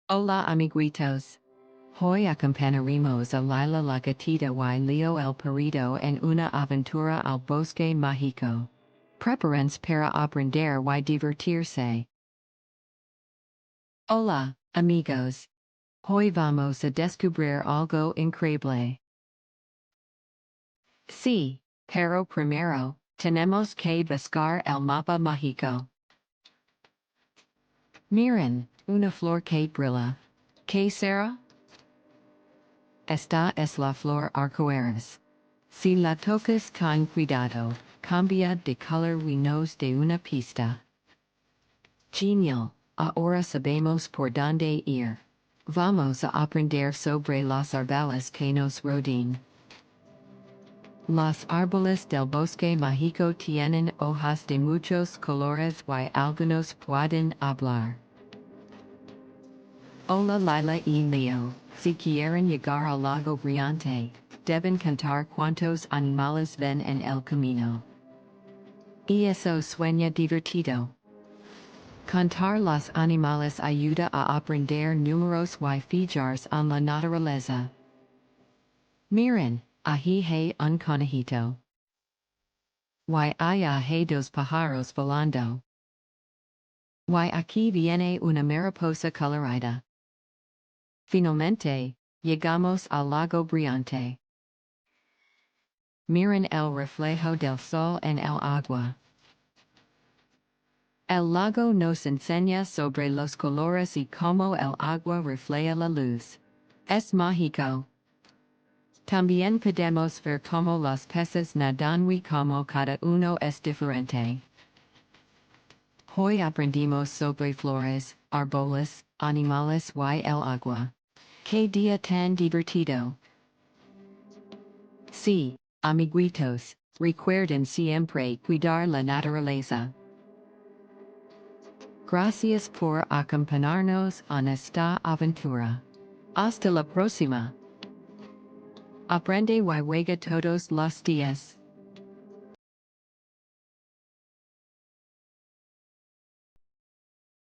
Hola amiguitos. Hoy acompañaremos a Lila la gatita y Leo el perrito en una aventura al bosque mágico. Prepárense para aprender y divertirse. Hola, amigos. Hoy vamos a descubrir algo increíble. Sí, pero primero, tenemos que buscar el mapa mágico. Miren, una flor que brilla. ¿Qué será? Esta es la flor arcoíris. Si la tocas con cuidado, cambia de color y nos de una pista. Genial, ahora sabemos por dónde ir. Vamos a aprender sobre los árboles que nos rodean. Los árboles del bosque mágico tienen hojas de muchos colores y algunos pueden hablar. Hola Lila y Leo, si quieren llegar al lago brillante, deben contar cuántos animales ven en el camino. Y eso sueña divertido. Contar los animales ayuda a aprender números y fijarse en la naturaleza. Miren, ahí hay un conejito. Y allá hay dos pájaros volando. Y aquí viene una mariposa colorida. Finalmente, llegamos al lago brillante. Miren el reflejo del sol en el agua. El lago nos enseña sobre los colores y cómo el agua refleja la luz. Es mágico. También podemos ver cómo los peces nadan y cómo cada uno es diferente. Hoy aprendimos sobre flores, árboles, animales y el agua. ¡Qué día tan divertido! Sí, amiguitos, recuerden siempre cuidar la naturaleza. Gracias por acompañarnos en esta aventura. Hasta la próxima. Aprende y juega todos los días.